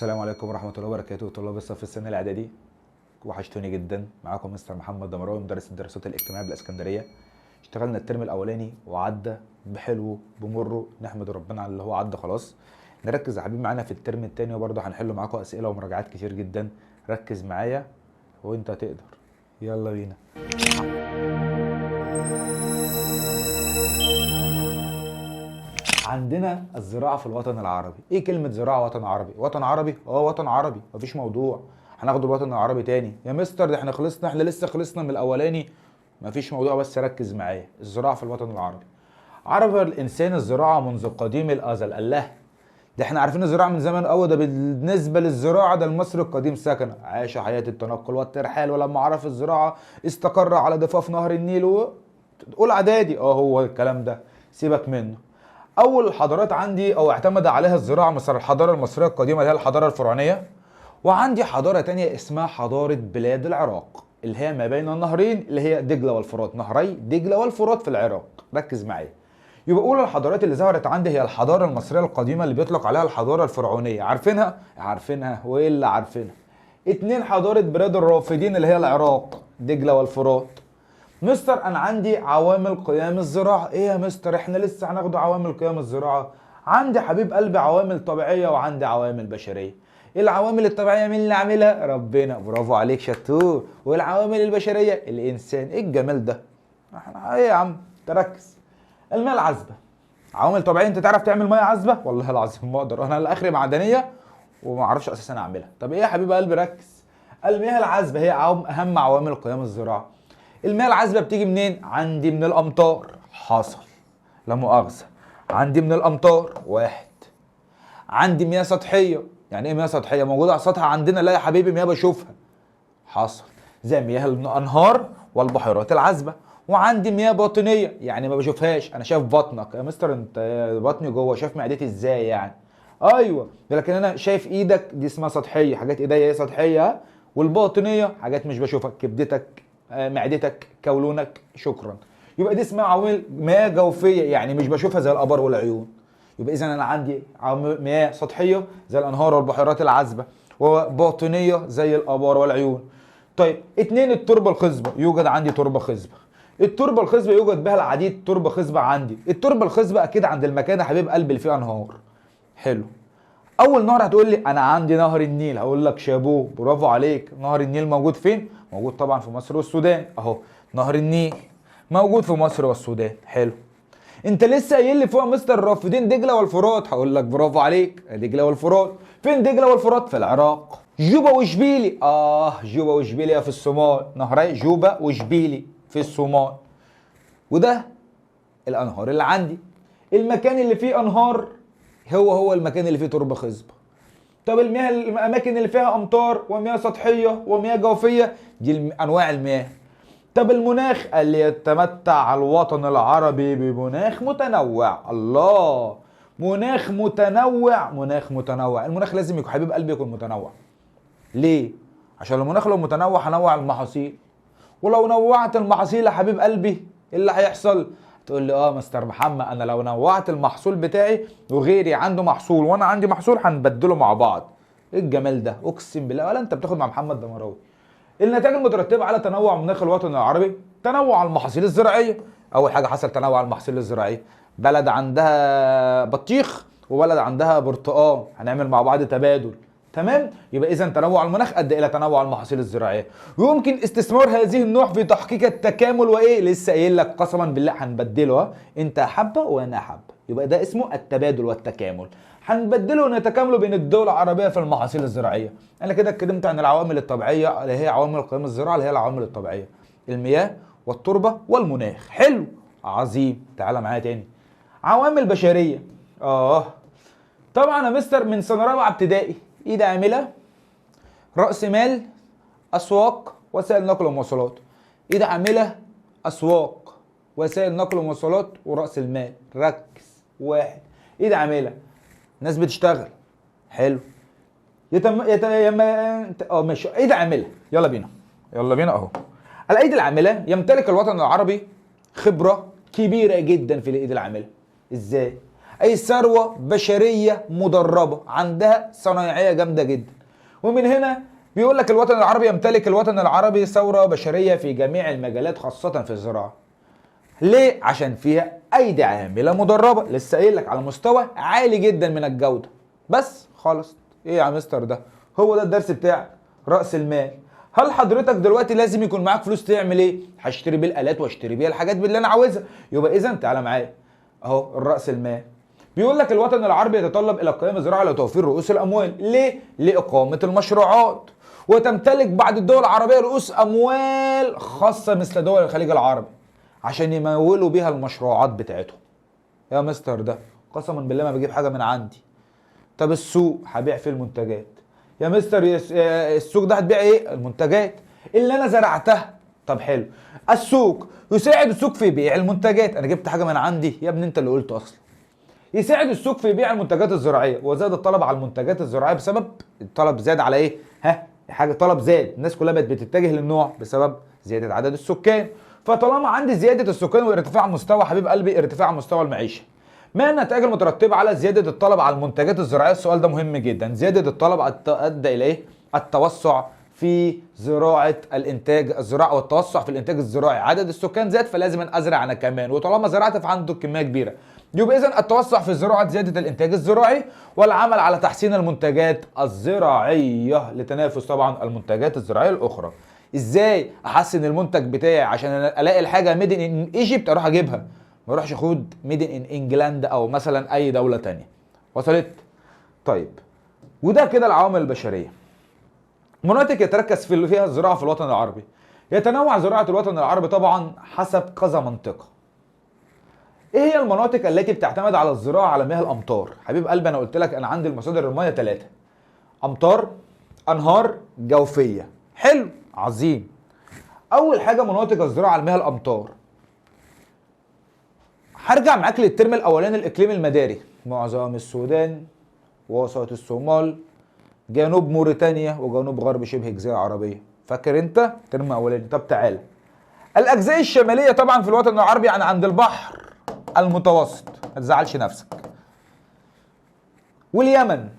السلام عليكم ورحمة الله وبركاته. طلاب الصف السنة الإعدادي، وحشتوني جدا. معاكم مستر محمد دمراوي، مدرس الدراسات الاجتماعية بالإسكندرية. اشتغلنا الترم الأولاني وعدى بحلو بمره، نحمد ربنا على اللي هو عدى خلاص. نركز يا حبيبي معانا في الترم التاني، وبرضه هنحل معاكم أسئلة ومراجعات كتير جدا. ركز معايا وأنت تقدر. يلا بينا. عندنا الزراعة في الوطن العربي. ايه كلمة زراعة وطن عربي؟ وطن عربي؟ وطن عربي، مفيش موضوع. هناخد الوطن العربي تاني يا مستر؟ ده احنا خلصنا، احنا لسه خلصنا من الاولاني. مفيش موضوع، بس ركز معايا. الزراعة في الوطن العربي. عرف الانسان الزراعة منذ قديم الازل. الله، ده احنا عارفين الزراعة من زمان قوي. ده بالنسبة للزراعة، ده المصري القديم سكن عاش حياة التنقل والترحال، ولما عرف الزراعة استقر على ضفاف نهر النيل. تقول اعدادي، هو الكلام ده سيبك منه. اول الحضارات عندي او اعتمد عليها الزراعه مثل الحضاره المصريه القديمه اللي هي الحضاره الفرعونيه. وعندي حضاره تانية اسمها حضاره بلاد العراق، اللي هي ما بين النهرين، اللي هي دجله والفرات. نهري دجله والفرات في العراق. ركز معايا. يبقى اولى الحضارات اللي ظهرت عندي هي الحضاره المصريه القديمه، اللي بيطلق عليها الحضاره الفرعونيه. عارفينها وايه اللي عارفينها. اتنين، حضاره بلاد الرافدين اللي هي العراق، دجله والفرات. مستر انا عندي عوامل قيام الزراعه. ايه يا مستر؟ احنا لسه هناخد عوامل قيام الزراعه. عندي حبيب قلبي عوامل طبيعيه وعندي عوامل بشريه. العوامل الطبيعيه مين اللي عاملها؟ ربنا، برافو عليك شطور. والعوامل البشريه الانسان. ايه الجمال ده؟ احنا ايه يا عم؟ تركز. المياه العذبه عوامل طبيعيه. انت تعرف تعمل ميه عذبه؟ والله العظيم ما اقدر، انا الاخري معدنيه وما اعرفش اساسا اعملها. طب ايه يا حبيب قلبي؟ ركز. المياه العذبه هي اهم عوامل قيام الزراعه. المياه العذبه بتيجي منين؟ عندي من الامطار. حصل، لا مؤاخذه. عندي من الامطار واحد. عندي مياه سطحيه. يعني ايه مياه سطحيه؟ موجوده على السطح عندنا؟ لا يا حبيبي، مياه بشوفها. حصل، زي مياه الانهار والبحيرات العذبه. وعندي مياه باطنيه، يعني ما بشوفهاش. انا شايف بطنك يا مستر. انت بطني جوه، شايف معدتي ازاي يعني؟ ايوه، لكن انا شايف ايدك، دي اسمها سطحيه. حاجات ايديا ايه؟ سطحيه. والباطنيه حاجات مش بشوفها، كبدتك، معدتك، كولونك. شكرا. يبقى دي اسمها عوامل مياه جوفيه، يعني مش بشوفها زي الابار والعيون. يبقى اذا انا عندي مياه سطحيه زي الانهار والبحيرات العذبه، وباطنيه زي الابار والعيون. طيب اتنين، التربه الخصبه. يوجد عندي تربه خصبه. التربه الخصبه يوجد بها العديد. تربه خصبه عندي. التربه الخصبه اكيد عند المكان يا حبيب قلبي اللي فيه انهار. حلو. اول نهر هتقول لي انا عندي نهر النيل. هقول لك شابوه، برافو عليك. نهر النيل موجود فين؟ موجود طبعا في مصر والسودان. اهو نهر النيل موجود في مصر والسودان. حلو. انت لسه قايل لي فوق مستر الرافدين دجله والفرات. هقول لك برافو عليك، دجله والفرات. فين دجله والفرات؟ في العراق. جوبا واشبيلي. جوبا واشبيليا في الصومال. نهري جوبا واشبيلي في الصومال. وده الانهار اللي عندي. المكان اللي فيه انهار هو المكان اللي فيه تربه خصبه. طب المياه، الاماكن اللي فيها امطار ومياه سطحيه ومياه جوفيه، دي انواع المياه. طب المناخ، اللي يتمتع الوطن العربي بمناخ متنوع. الله، مناخ متنوع. مناخ متنوع. المناخ لازم يكون حبيب قلبي يكون متنوع. ليه؟ عشان المناخ لو متنوع هنوع المحاصيل. ولو نوعت المحاصيل يا حبيب قلبي، ايه اللي هيحصل؟ تقول لي مستر محمد، انا لو نوعت المحصول بتاعي وغيري عنده محصول وانا عندي محصول هنبدله مع بعض. ايه الجمال ده؟ اقسم بالله، ولا انت بتاخد مع محمد دمراوي. النتائج المترتبه على تنوع مناخ الوطن العربي: تنوع المحاصيل الزراعيه. اول حاجه حصل تنوع المحاصيل الزراعيه. بلد عندها بطيخ وبلد عندها برتقال، هنعمل مع بعض تبادل. تمام. يبقى اذا تنوع المناخ ادى الى تنوع المحاصيل الزراعيه. ويمكن استثمار هذه النوع في تحقيق التكامل. وايه لسه قايل لك؟ قسما بالله هنبدله. انت حبه وانا حبه، يبقى ده اسمه التبادل والتكامل. هنبدله ونتكامله بين الدول العربيه في المحاصيل الزراعيه. انا كده اتكلمت عن العوامل الطبيعيه اللي هي عوامل قيام الزراعه، اللي هي العوامل الطبيعيه: المياه والتربه والمناخ. حلو، عظيم. تعالى معايا تاني. عوامل بشريه. طبعا يا مستر من سنه رابعه ابتدائي، ايد عامله، راس مال، اسواق، وسائل نقل ومواصلات. ايد عامله، اسواق، وسائل نقل ومواصلات، وراس المال. ركز. واحد، ايد عامله، ناس بتشتغل. حلو. ماشي. ايد عامله. يلا بينا اهو. الايدي العامله يمتلك الوطن العربي خبره كبيره جدا في الايدي العامله. ازاي؟ اي ثروه بشريه مدربه عندها صنايعيه جامده جدا. ومن هنا بيقول لك الوطن العربي يمتلك الوطن العربي ثوره بشريه في جميع المجالات خاصه في الزراعه. ليه؟ عشان فيها ايدي عامله مدربه، لسه قايل لك على مستوى عالي جدا من الجوده. بس خالص. ايه يا مستر ده؟ هو ده الدرس بتاعك، راس المال. هل حضرتك دلوقتي لازم يكون معاك فلوس تعمل ايه؟ هشتري بيه الالات واشتري بيه الحاجات اللي انا عاوزها. يبقى اذا تعالى معايا اهو الراس المال. بيقول لك الوطن العربي يتطلب الى القيام الزراعي لتوفير رؤوس الاموال. ليه؟ لاقامه المشروعات. وتمتلك بعض الدول العربيه رؤوس اموال خاصه مثل دول الخليج العربي عشان يمولوا بيها المشروعات بتاعتهم. يا مستر ده قسما بالله ما بجيب حاجه من عندي. طب السوق هبيع فيه المنتجات. يا مستر السوق ده هتبيع ايه؟ المنتجات اللي انا زرعتها. طب حلو. السوق يساعد السوق في بيع المنتجات. انا جبت حاجه من عندي يا ابني؟ انت اللي قلته اصلا. يساعد السوق في بيع المنتجات الزراعيه. وزاد الطلب على المنتجات الزراعيه بسبب الطلب زاد على ايه؟ حاجه طلب زاد، الناس كلها بقت بتتجه للنوع بسبب زياده عدد السكان. فطالما عندي زياده السكان وارتفاع مستوى حبيب قلبي ارتفاع مستوى المعيشه، ما النتائج المترتبه على زياده الطلب على المنتجات الزراعيه؟ السؤال ده مهم جدا. زياده الطلب ادى الى ايه؟ التوسع في زراعه الانتاج الزراعي والتوسع في الانتاج الزراعي. عدد السكان زاد فلازم ازرع انا كمان، وطالما زرعت فعنده كميه كبيره. يبقى اذا التوسع في الزراعه زياده الانتاج الزراعي، والعمل على تحسين المنتجات الزراعيه لتنافس طبعا المنتجات الزراعيه الاخرى. ازاي احسن المنتج بتاعي عشان الاقي الحاجه ميد ان ايجيبت اروح اجيبها، ما اروحش اخد ميد ان انجلاند او مثلا اي دوله تانية. وصلت؟ طيب وده كده العوامل البشريه. مناطق يتركز فيها الزراعه في الوطن العربي. يتنوع زراعه الوطن العربي طبعا حسب كذا منطقه. ايه هي المناطق التي بتعتمد على الزراعه على مياه الامطار؟ حبيب قلبي انا قلت لك انا عندي المصادر المياه 3: امطار، انهار، جوفيه. حلو عظيم. اول حاجه مناطق الزراعه على مياه الامطار. هرجع معاك للترم الاولاني الاقليم المداري. معظم السودان، وسط الصومال، جنوب موريتانيا، وجنوب غرب شبه الجزيره العربيه. فاكر انت ترم اولاني؟ طب تعالى الاجزاء الشماليه طبعا في الوطن العربي يعني عند البحر المتوسط، ما تزعلش نفسك. واليمن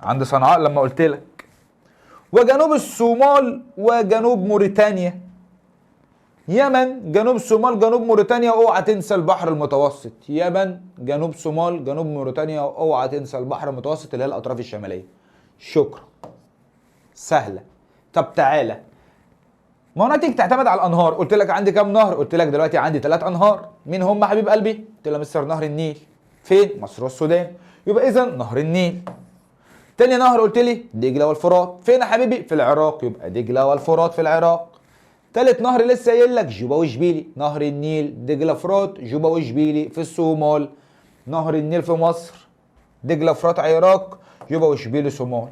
عند صنعاء لما قلت لك، وجنوب الصومال وجنوب موريتانيا. يمن، جنوب الصومال، جنوب موريتانيا، اوعى تنسى البحر المتوسط. يمن، جنوب صومال، جنوب موريتانيا، اوعى تنسى البحر المتوسط اللي هي الاطراف الشماليه. شكرا. سهله. طب تعالى مناطق تعتمد على الانهار. قلت لك عندي كام نهر؟ قلت لك دلوقتي عندي 3 انهار. مين هم حبيب قلبي؟ قلت له مستر نهر النيل. فين؟ مصر والسودان. يبقى اذا نهر النيل. تاني نهر قلت لي دجله والفرات. فين يا حبيبي؟ في العراق. يبقى دجله والفرات في العراق. تالت نهر لسه قايل لك جوبا وشبيلي. نهر النيل دجله فرات جوبا وشبيلي في الصومال. نهر النيل في مصر دجله فرات عراق جوبا وشبيلي صومال.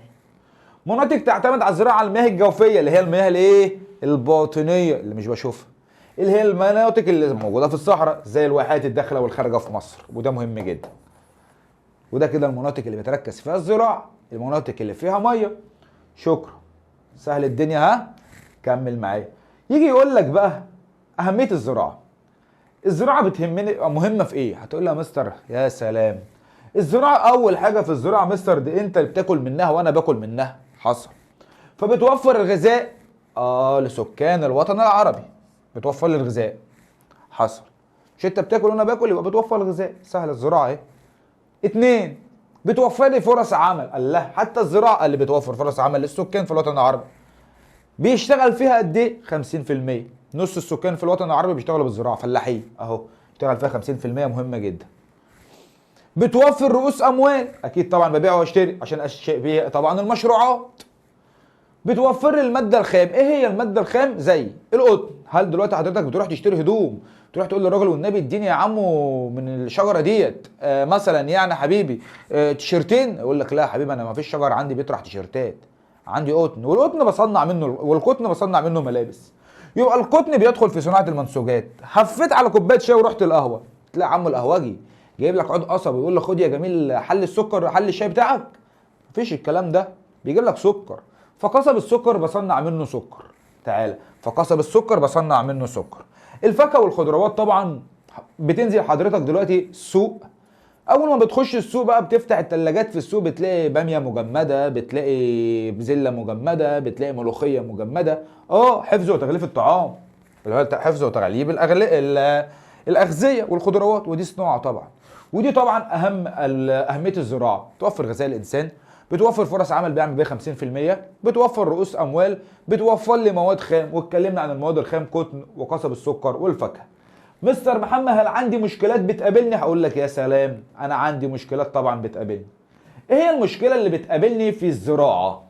مناطق تعتمد على الزراعه على المياه الجوفيه اللي هي المياه الايه؟ الباطنيه اللي مش بشوفها، اللي هي المناطق اللي موجوده في الصحراء زي الواحات الداخله والخارجه في مصر، وده مهم جدا. وده كده المناطق اللي بتركز فيها الزراعه، المناطق اللي فيها ميه. شكرا. سهل الدنيا. ها كمل معايا. يجي يقول لك بقى اهميه الزراعه. الزراعه بتهمني مهمه في ايه؟ هتقول لي يا مستر يا سلام، الزراعه اول حاجه في الزراعه مستر دي انت اللي بتاكل منها وانا باكل منها. حصل. فبتوفر الغذاء لسكان الوطن العربي. بتوفر لي الغذاء. حصل. مش انت بتاكل وانا باكل يبقى بتوفر الغذاء. سهل الزراعه اهي. 2 بتوفر لي فرص عمل. الله، حتى الزراعه اللي بتوفر فرص عمل للسكان في الوطن العربي. بيشتغل فيها قد ايه؟ 50%. نص السكان في الوطن العربي بيشتغلوا بالزراعه، فلاحين اهو، بيشتغل فيها 50%، مهمه جدا. بتوفر رؤوس اموال، اكيد طبعا ببيع واشتري عشان اشتري طبعا المشروعات. بتوفر لي الماده الخام. ايه هي الماده الخام؟ زي القطن. هل دلوقتي حضرتك بتروح تشتري هدوم تروح تقول للراجل والنبي اديني يا عمو من الشجره ديت مثلا يعني حبيبي تيشيرتين؟ يقول لك لا يا حبيبي انا ما فيش شجر عندي بيطرح تيشيرتات، عندي قطن، والقطن بصنع منه، والقطن بصنع منه ملابس. يبقى القطن بيدخل في صناعه المنسوجات. هفيت على كوبايه شاي ورحت القهوه، تلاقي عمو القهوجي جايب لك عود قصب ويقول لك خد يا جميل حل السكر، حل الشاي بتاعك. مفيش الكلام ده، بيجيب لك سكر. فقصب السكر بصنع منه سكر. تعالى، فقصب السكر بصنع منه سكر. الفاكهه والخضروات طبعا بتنزل حضرتك دلوقتي السوق اول ما بتخش السوق بقى بتفتح التلاجات في السوق، بتلاقي باميه مجمده، بتلاقي بزله مجمده، بتلاقي ملوخيه مجمده. حفظ وتغليف الطعام، اللي هو حفظ وتغليف الاغذيه والخضروات، ودي صناعه طبعا. ودي طبعا اهميه الزراعه، توفر غذاء الانسان، بتوفر فرص عمل بيعمل بيها 50%، بتوفر رؤوس اموال، بتوفر لي مواد خام، واتكلمنا عن المواد الخام قطن وقصب السكر والفاكهه. مستر محمد هل عندي مشكلات بتقابلني؟ هقول لك يا سلام، انا عندي مشكلات طبعا بتقابلني. ايه هي المشكله اللي بتقابلني في الزراعه؟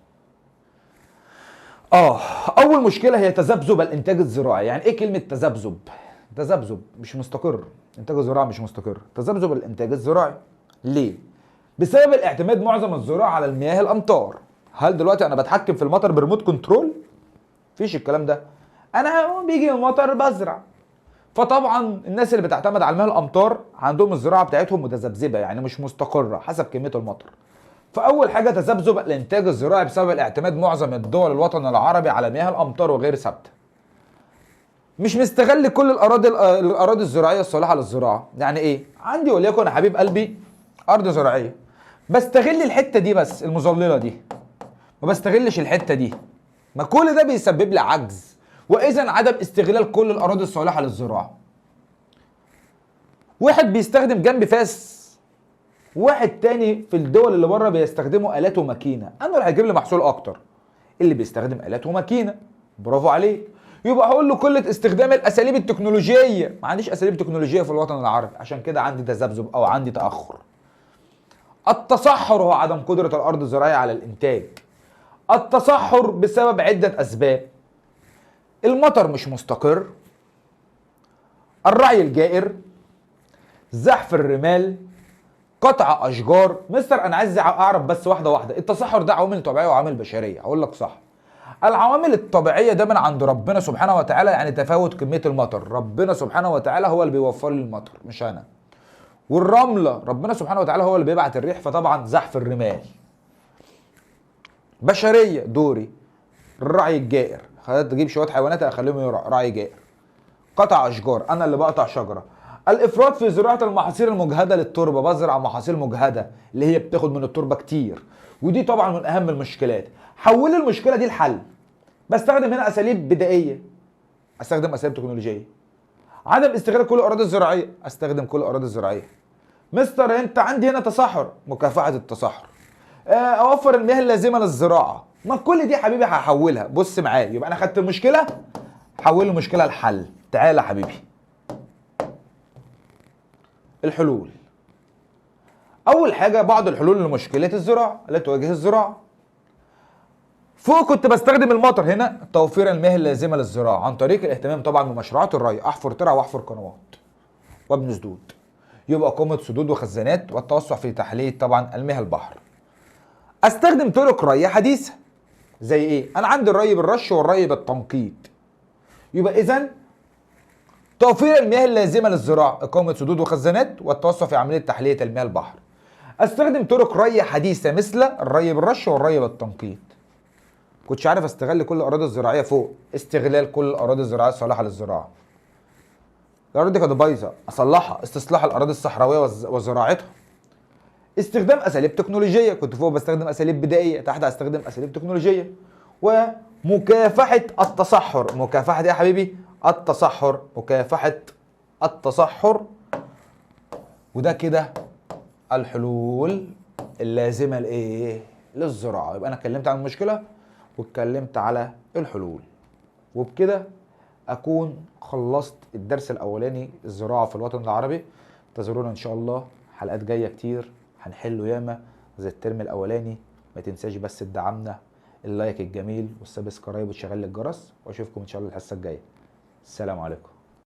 اول مشكله هي تذبذب الانتاج الزراعي. يعني ايه كلمه تذبذب؟ تذبذب مش مستقر، انتاج الزراعه مش مستقر. تذبذب الانتاج الزراعي ليه؟ بسبب الاعتماد معظم الزراعه على المياه الامطار. هل دلوقتي انا بتحكم في المطر بريموت كنترول؟ مفيش الكلام ده. انا بيجي المطر بزرع. فطبعا الناس اللي بتعتمد على المياه الامطار عندهم الزراعه بتاعتهم متذبذبه، يعني مش مستقره حسب كميه المطر. فاول حاجه تذبذب الانتاج الزراعي بسبب الاعتماد معظم الدول الوطن العربي على مياه الامطار وغير ثابته. مش مستغل كل الاراضي الزراعيه الصالحه للزراعه. يعني ايه؟ عندي وليكن يا حبيب قلبي ارض زراعيه، بستغل الحته دي بس المظلله دي، ما بستغلش الحته دي. ما كل ده بيسبب لي عجز، واذا عدم استغلال كل الاراضي الصالحه للزراعه. واحد بيستخدم جنب فاس، واحد تاني في الدول اللي بره بيستخدموا الات وماكينه. انا اللي هيجيب لي محصول اكتر اللي بيستخدم الات وماكينه. برافو عليك. يبقى هقول له قله استخدام الاساليب التكنولوجيه. ما عنديش اساليب تكنولوجيه في الوطن العربي، عشان كده عندي تذبذب او عندي تاخر. التصحر هو عدم قدره الارض الزراعيه على الانتاج. التصحر بسبب عده اسباب: المطر مش مستقر، الرعي الجائر، زحف الرمال، قطع اشجار. مستر انا عايز اعرف بس واحده واحده، التصحر ده عوامل طبيعيه وعوامل بشريه؟ هقول لك صح. العوامل الطبيعيه ده من عند ربنا سبحانه وتعالى، يعني تفاوت كميه المطر، ربنا سبحانه وتعالى هو اللي بيوفر لي المطر مش انا. والرمله ربنا سبحانه وتعالى هو اللي بيبعت الريح، فطبعا زحف الرمال. بشريه دوري الرعي الجائر، خليت تجيب شويه حيوانات اخليهم رعي جائر. قطع اشجار، انا اللي بقطع شجره. الافراط في زراعه المحاصيل المجهده للتربه، بزرع محاصيل مجهده اللي هي بتاخد من التربه كتير، ودي طبعا من اهم المشكلات. حول المشكله دي لحل. بستخدم هنا اساليب بدائيه، استخدم اساليب تكنولوجيه. عدم استغلال كل الاراضي الزراعيه، استخدم كل الاراضي الزراعيه. مستر انت عندي هنا تصحر، مكافحه التصحر. اوفر المياه اللازمه للزراعه. ما كل دي يا حبيبي هحولها. بص معايا، يبقى انا خدت المشكله حول المشكله لحل. تعالى يا حبيبي، الحلول. اول حاجه بعض الحلول لمشكله الزراعه التي تواجه الزراعه. فوق كنت بستخدم المطر، هنا توفير المياه اللازمه للزراعه عن طريق الاهتمام طبعا بمشروعات الري، احفر ترع واحفر قنوات وابني سدود. يبقى قومه سدود وخزانات، والتوسع في تحليه طبعا المياه البحر. استخدم طرق ري حديثه زي ايه؟ انا عندي الري بالرش والري بالتنقيط. يبقى اذا توفير المياه اللازمه للزراعه، اقامه سدود وخزانات، والتوسع في عمليه تحليه المياه البحر. استخدم طرق ري حديثه مثل الري بالرش والري بالتنقيط. كنتش عارف استغل كل الاراضي الزراعيه فوق، استغلال كل الاراضي الزراعيه الصالحه للزراعه. الاراضي دي كانت بايظه، اصلحها. استصلاح الاراضي الصحراويه وزراعتها. استخدام اساليب تكنولوجيه، كنت فوق بستخدم اساليب بدائيه، تحت هستخدم اساليب تكنولوجيه. ومكافحه التصحر. مكافحه يا حبيبي التصحر، مكافحه التصحر. وده كده الحلول اللازمه لايه؟ للزراعه. يبقى انا اتكلمت عن المشكله واتكلمت على الحلول، وبكده اكون خلصت الدرس الاولاني الزراعه في الوطن العربي. انتظرونا ان شاء الله حلقات جايه كتير، هنحله ياما زي الترم الاولاني. ما تنساش بس تدعمنا اللايك الجميل والسبسكرايب وتشغل الجرس، واشوفكم ان شاء الله الحصه الجايه. السلام عليكم.